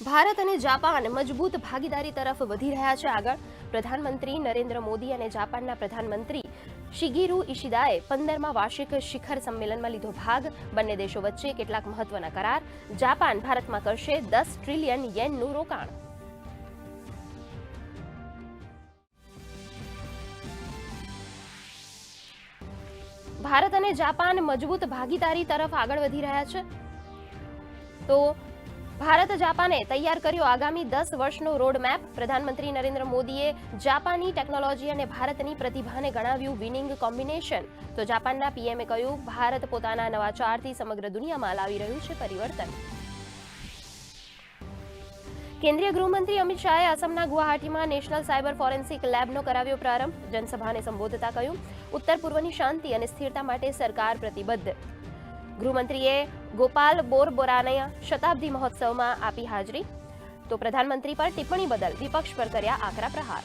ભારત અને જાપાન મજબૂત ભાગીદારી તરફ વધી રહ્યા છે આગળ. પ્રધાનમંત્રી નરેન્દ્ર મોદી અને જાપાનના પ્રધાનમંત્રી શિગેરુ ઇશિદાએ 15મા વાર્ષિક શિખર સંમેલનમાં લીધો ભાગ. બંને દેશો વચ્ચે કેટલાક મહત્વના કરાર. જાપાન ભારતમાં કરશે 10 ટ્રિલિયન યેનનું રોકાણ. ભારત અને જાપાન મજબૂત ભાગીદારી તરફ આગળ વધી રહ્યા છે. તો ભારત જાપાને તૈયાર કર્યો આગામી 10 વર્ષનો રોડમેપ. પ્રધાનમંત્રી નરેન્દ્ર મોદીએ જાપાની ટેકનોલોજી અને ભારતની પ્રતિભાને ગણાવ્યું વિનિંગ કોમ્બિનેશન. તો જાપાનના પીએમએ કહ્યું, ભારત પોતાના નવાચારથી સમગ્ર દુનિયામાં લાવી રહ્યું છે પરિવર્તન. કેન્દ્રીય ગૃહમંત્રી અમિત શાહે આસામના ગુવાહાટીમાં નેશનલ સાયબર ફોરેન્સિક લેબનો કરાવ્યો પ્રારંભ. જનસભાને સંબોધતા કહ્યું, ઉત્તર પૂર્વની શાંતિ અને સ્થિરતા માટે સરકાર પ્રતિબદ્ધ. ગૃહમંત્રીએ ગોપાલ બોરબોરાના શતાબ્દી મહોત્સવમાં આપી હાજરી. તો પ્રધાનમંત્રી પર ટિપ્પણી બદલ વિપક્ષ પર કર્યા આકરા પ્રહાર.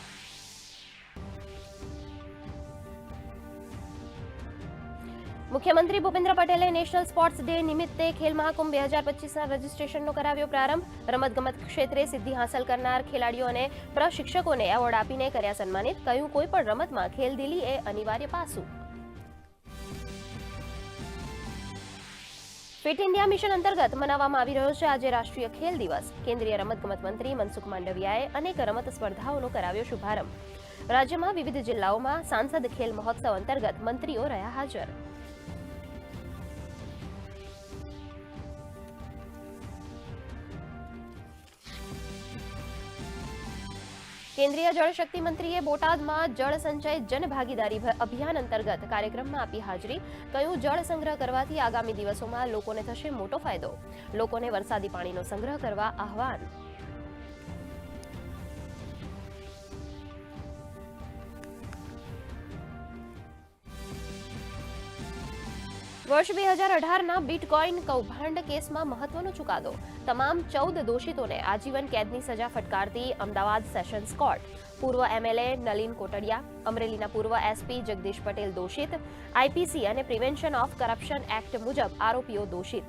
મુખ્યમંત્રી ભૂપેન્દ્ર પટેલે નેશનલ સ્પોર્ટ્સ ડે નિમિત્તે ખેલ મહાકુંભ 2025ના રજીસ્ટ્રેશનનો કરાવ્યો પ્રારંભ. રમતગમત ક્ષેત્રે સિદ્ધિ હાંસલ કરનાર ખેલાડીઓ અને પ્રશિક્ષકોને એવોર્ડ આપીને કર્યા સન્માનિત. કહ્યું, કોઈપણ રમતમાં ખેલદિલી એ અનિવાર્ય પાસું. ફિટ ઇન્ડિયા મિશન અંતર્ગત મનાવવામાં આવી રહ્યો છે આજે રાષ્ટ્રીય ખેલ દિવસ. કેન્દ્રીય રમતગમત મંત્રી મનસુખ માંડવિયાએ અનેક રમત સ્પર્ધાઓનો કરાવ્યો શુભારંભ. રાજ્યમાં વિવિધ જિલ્લાઓમાં સાંસદ ખેલ મહોત્સવ અંતર્ગત મંત્રીઓ રહ્યા હાજર. કેન્દ્રીય જળશક્તિ મંત્રીએ બોટાદમાં જળ સંચય જનભાગીદારી અભિયાન અંતર્ગત કાર્યક્રમમાં આપી હાજરી. કહ્યું, જળ સંગ્રહ કરવાથી આગામી દિવસોમાં લોકોને થશે મોટો ફાયદો. લોકોને વરસાદી પાણીનો સંગ્રહ કરવા આહવાન. વર્ષ 2018ના બિટકોઇન કૌભાંડ કેસમાં મહત્વનો ચુકાદો. તમામ 14 દોષિતોને આજીવન કેદની સજા ફટકારતી અમદાવાદ સેશન્સ કોર્ટ. પૂર્વ એમએલએ નલિન કોટડિયા, અમરેલીના પૂર્વ એસપી જગદીશ પટેલ દોષિત. આઈપીસી અને પ્રિવેન્શન ઓફ કરપ્શન એક્ટ મુજબ આરોપીઓ દોષિત.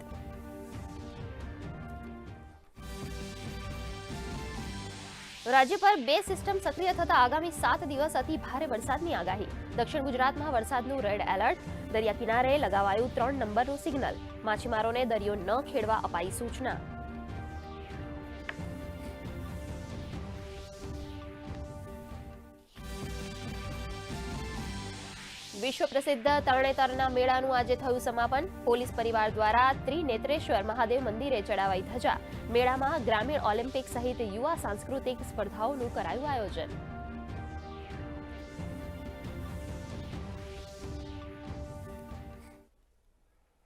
રાજ્ય પર 2 સિસ્ટમ સક્રિય થતા આગામી 7 દિવસ અતિ ભારે વરસાદની આગાહી. દક્ષિણ ગુજરાતમાં વરસાદનું રેડ એલર્ટ. દરિયા કિનારે લગાવાયું 3 નંબરનું સિગ્નલ. માછીમારોને દરિયો ન ખેડવા અપાઈ સૂચના. વિશ્વ પ્રસિદ્ધ તરણેતરના મેળાનું આજે થયું સમાપન. પોલીસ પરિવાર દ્વારા ત્રિનેત્રેશ્વર મહાદેવ મંદિરે ચડાવાઈ ધજા. મેળામાં ગ્રામીણ ઓલિમ્પિક સહિત યુવા સાંસ્કૃતિક સ્પર્ધાઓનું કરાયું આયોજન.